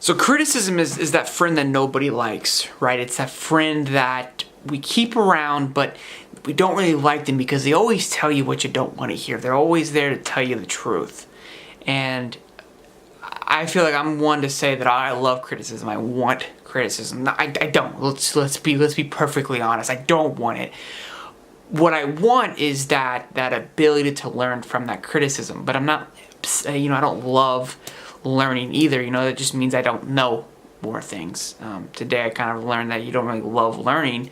So criticism is that friend that nobody likes, right? It's that friend that we keep around, but we don't really like them because they always tell you what you don't want to hear. They're always there to tell you the truth. And I feel like I'm one to say that I love criticism. I want criticism. I don't. Let's be perfectly honest. I don't want it. What I want is that ability to learn from that criticism. But I'm not, I don't love learning either. That just means I don't know more things. Today I kind of learned that you don't really love learning.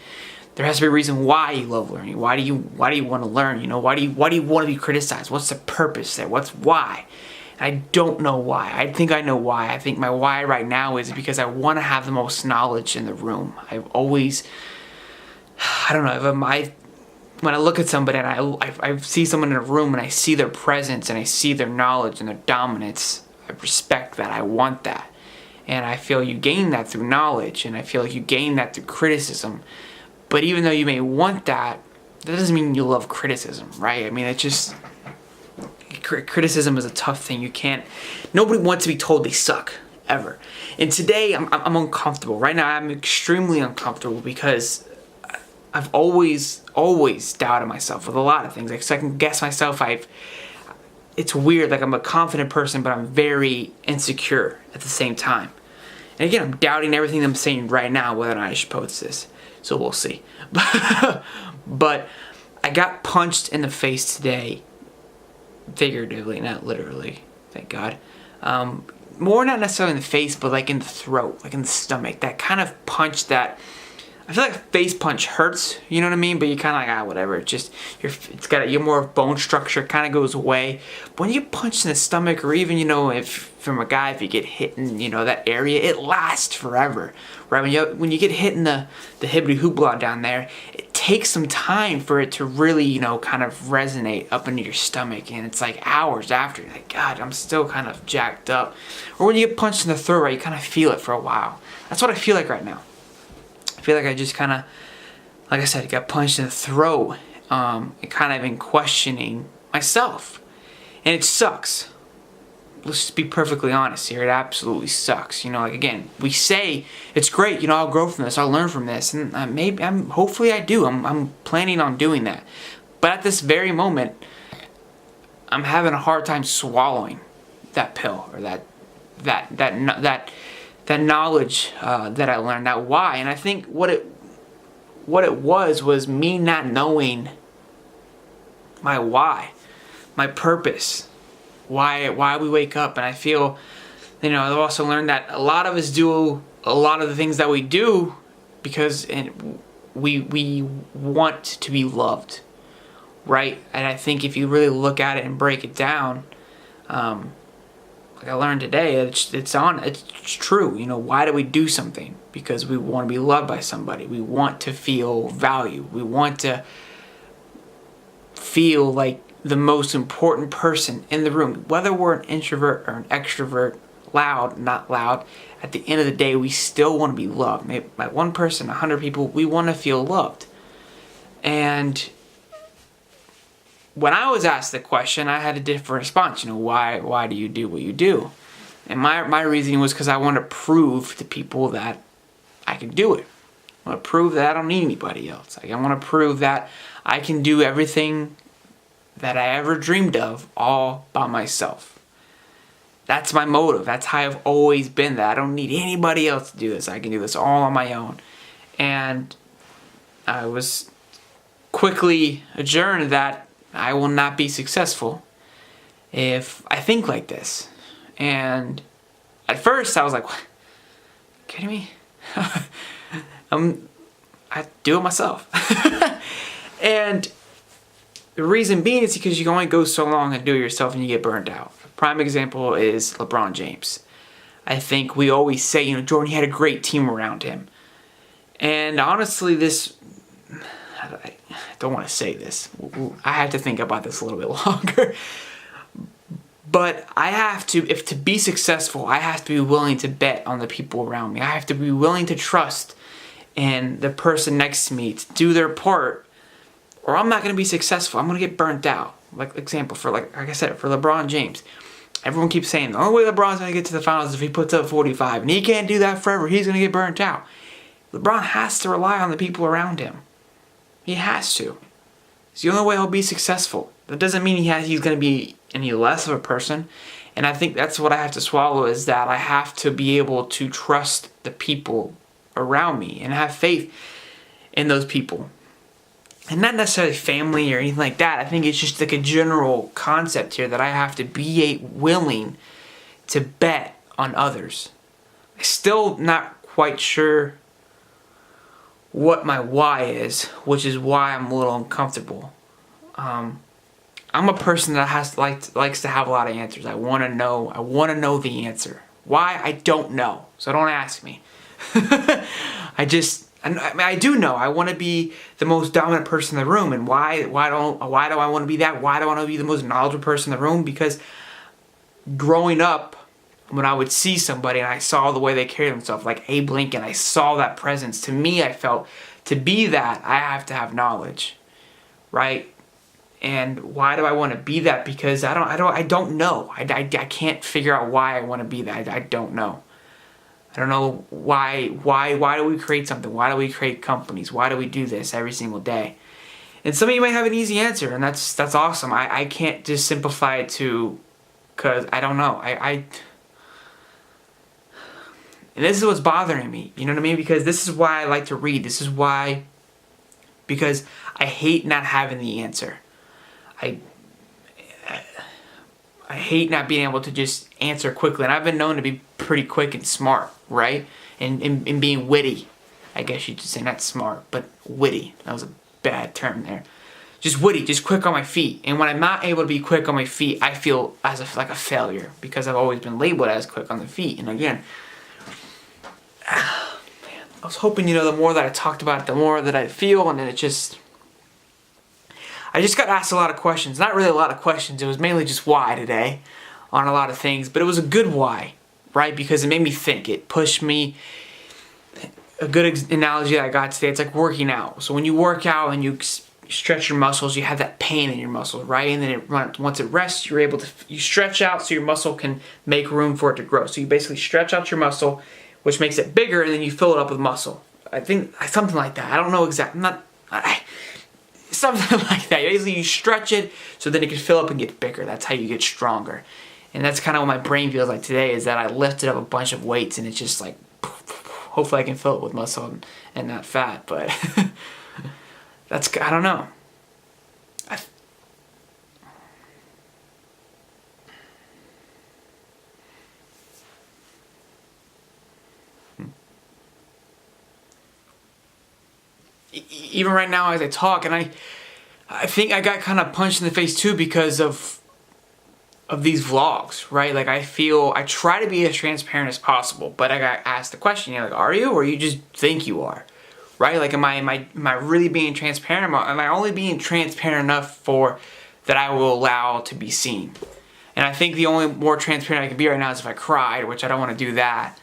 There has to be a reason why you love learning. Why do you want to learn? Why do you want to be criticized? What's the purpose there? What's why? And I don't know why. I think I know why. I think my why right now is because I want to have the most knowledge in the room. I've always, I don't know, when I look at somebody and I see someone in a room and I see their presence and I see their knowledge and their dominance, I respect that. I want that. And I feel you gain that through knowledge, and I feel like you gain that through criticism. But even though you may want that, that doesn't mean you love criticism, right? I mean, it's just, criticism is a tough thing. Nobody wants to be told they suck, ever. And today, I'm uncomfortable. Right now, I'm extremely uncomfortable because I've always doubted myself with a lot of things. Like, second guess myself. It's weird. Like, I'm a confident person, but I'm very insecure at the same time. And again, I'm doubting everything I'm saying right now, whether or not I should post this. So we'll see. But I got punched in the face today, figuratively, not literally. Thank God. More not necessarily in the face, but like in the throat, like in the stomach. That kind of punch that, I feel like a face punch hurts, you know what I mean? But you're kind of like, whatever. It's just, your more bone structure kind of goes away. But when you get punched in the stomach, or even, if you get hit in, that area, it lasts forever, right? When you get hit in the hibbity hoopla down there, it takes some time for it to really, kind of resonate up into your stomach. And it's like hours after, you're like, God, I'm still kind of jacked up. Or when you get punched in the throat, right, you kind of feel it for a while. That's what I feel like right now. I feel like I just kind of, like I said, got punched in the throat, and kind of been questioning myself. And it sucks. Let's just be perfectly honest here. It absolutely sucks. Again, we say it's great. I'll grow from this. I'll learn from this, and hopefully I do. I'm planning on doing that. But at this very moment, I'm having a hard time swallowing that pill, or that knowledge that I learned, that why. And I think what it was me not knowing my why, my purpose, why we wake up. And I feel, I've also learned that a lot of us do a lot of the things that we do because we want to be loved, right? And I think if you really look at it and break it down, like I learned today, it's true. Why do we do something? Because we want to be loved by somebody. We want to feel value. We want to feel like the most important person in the room. Whether we're an introvert or an extrovert, loud, not loud, at the end of the day, we still want to be loved. Maybe by one person, 100 people, we want to feel loved. And when I was asked the question, I had a different response. Why do you do what you do? And my reasoning was because I want to prove to people that I can do it. I want to prove that I don't need anybody else. I want to prove that I can do everything that I ever dreamed of all by myself. That's my motive. That's how I've always been. That I don't need anybody else to do this. I can do this all on my own. And I was quickly adjourned that I will not be successful if I think like this. And at first I was like, what? Kidding me? I do it myself. And the reason being is because you can only go so long and do it yourself and you get burned out. A prime example is LeBron James. I think we always say, Jordan had a great team around him. And honestly, I don't want to say this. I have to think about this a little bit longer. But I have to, to be successful, I have to be willing to bet on the people around me. I have to be willing to trust in the person next to me to do their part, or I'm not going to be successful. I'm going to get burnt out. Like example, like I said, for LeBron James. everyone keeps saying the only way LeBron's going to get to the finals is if he puts up 45. And he can't do that forever. He's going to get burnt out. LeBron has to rely on the people around him. He has to. It's the only way he'll be successful. That doesn't mean he's going to be any less of a person. And I think that's what I have to swallow, is that I have to be able to trust the people around me and have faith in those people. And not necessarily family or anything like that. I think it's just like a general concept here that I have to be willing to bet on others. I'm still not quite sure what my why is, which is why I'm a little uncomfortable. I'm a person that likes to have a lot of answers. I want to know the answer. Why? I don't know. So don't ask me. I do know. I want to be the most dominant person in the room. And why do I want to be that? Why do I want to be the most knowledgeable person in the room? Because growing up, when I would see somebody and I saw the way they carried themselves, like Abe Lincoln, I saw that presence. To me, I felt to be that, I have to have knowledge, right? And why do I want to be that? Because I don't know. I can't figure out why I want to be that. I don't know. I don't know why do we create something? Why do we create companies? Why do we do this every single day? And some of you might have an easy answer, and that's awesome. I can't just simplify it to, because I don't know. And this is what's bothering me. You know what I mean? Because this is why I like to read. Because I hate not having the answer. I hate not being able to just answer quickly. And I've been known to be pretty quick and smart, right? And being witty. I guess you could say not smart, but witty. That was a bad term there. Just witty, just quick on my feet. And when I'm not able to be quick on my feet, I feel like a failure, because I've always been labeled as quick on the feet. And again, man, I was hoping, the more that I talked about it, the more that I feel, and then I just got asked a lot of questions. Not really a lot of questions. It was mainly just why today on a lot of things. But it was a good why, right? Because it made me think. It pushed me. A good analogy that I got today, it's like working out. So when you work out and you stretch your muscles, you have that pain in your muscles, right? And then once it rests, you stretch out so your muscle can make room for it to grow. So you basically stretch out your muscle, which makes it bigger, and then you fill it up with muscle. I think something like that. I don't know exactly. Something like that. Basically, you stretch it so then it can fill up and get bigger. That's how you get stronger. And that's kind of what my brain feels like today, is that I lifted up a bunch of weights and it's just like, hopefully I can fill it with muscle and not fat. But I don't know. Even right now as I talk, and I think I got kind of punched in the face too because of these vlogs, right? Like I try to be as transparent as possible, but I got asked the question, are you, or you just think you are, right? Like am I really being transparent? Am I only being transparent enough for that I will allow to be seen? And I think the only more transparent I can be right now is if I cried, which I don't want to do that.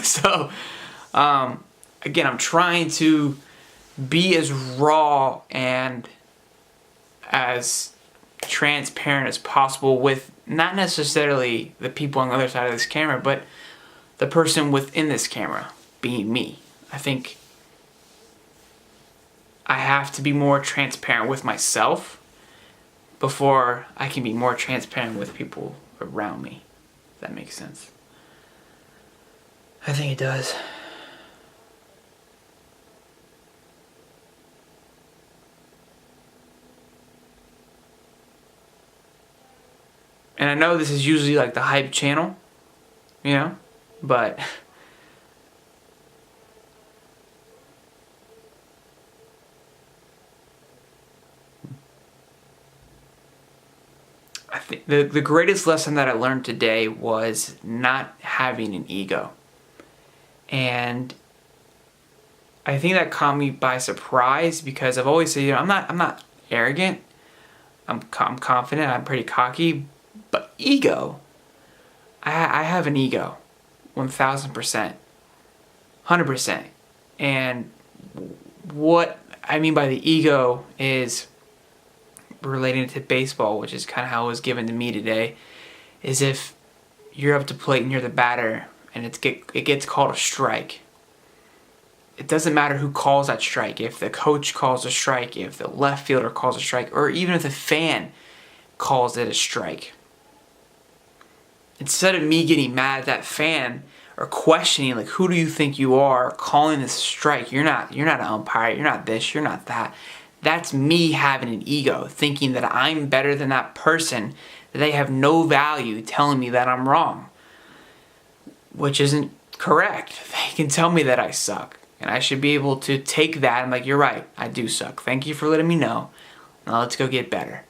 So again, I'm trying to be as raw and as transparent as possible with not necessarily the people on the other side of this camera, but the person within this camera, being me. I think I have to be more transparent with myself before I can be more transparent with people around me. If that makes sense. I think it does. And I know this is usually like the hype channel, but I think the greatest lesson that I learned today was not having an ego. And I think that caught me by surprise, because I've always said, I'm not arrogant. I'm confident, I'm pretty cocky. But ego, I have an ego, 1,000%, 100%. And what I mean by the ego is relating to baseball, which is kind of how it was given to me today, is if you're up to plate and you're the batter and it gets called a strike. It doesn't matter who calls that strike. If the coach calls a strike, if the left fielder calls a strike, or even if the fan calls it a strike. Instead of me getting mad at that fan or questioning, like, who do you think you are calling this a strike? You're not an umpire. You're not this. You're not that. That's me having an ego, thinking that I'm better than that person, that they have no value telling me that I'm wrong, which isn't correct. They can tell me that I suck, and I should be able to take that. I'm like, you're right, I do suck. Thank you for letting me know. Now let's go get better.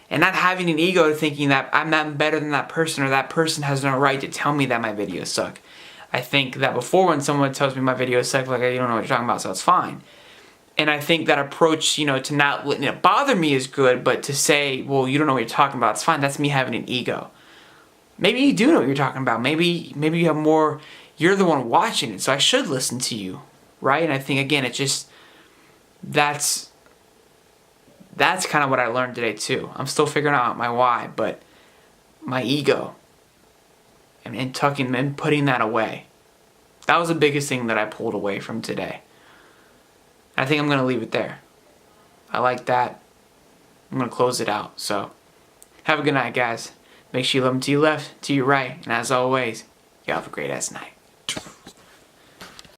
And not having an ego thinking that I'm not better than that person or that person has no right to tell me that my videos suck. I think that before, when someone tells me my videos suck, like, you don't know what you're talking about, so it's fine. And I think that approach, to not letting it bother me is good, but to say, well, you don't know what you're talking about, it's fine. That's me having an ego. Maybe you do know what you're talking about. Maybe you have more, you're the one watching it, so I should listen to you, right? And I think, again, it just, that's kind of what I learned today too. I'm still figuring out my why, but my ego and tucking and putting that away. That was the biggest thing that I pulled away from today. I think I'm going to leave it there. I like that. I'm going to close it out. So, have a good night, guys. Make sure you love them to your left, to your right, and as always, you have a great ass night.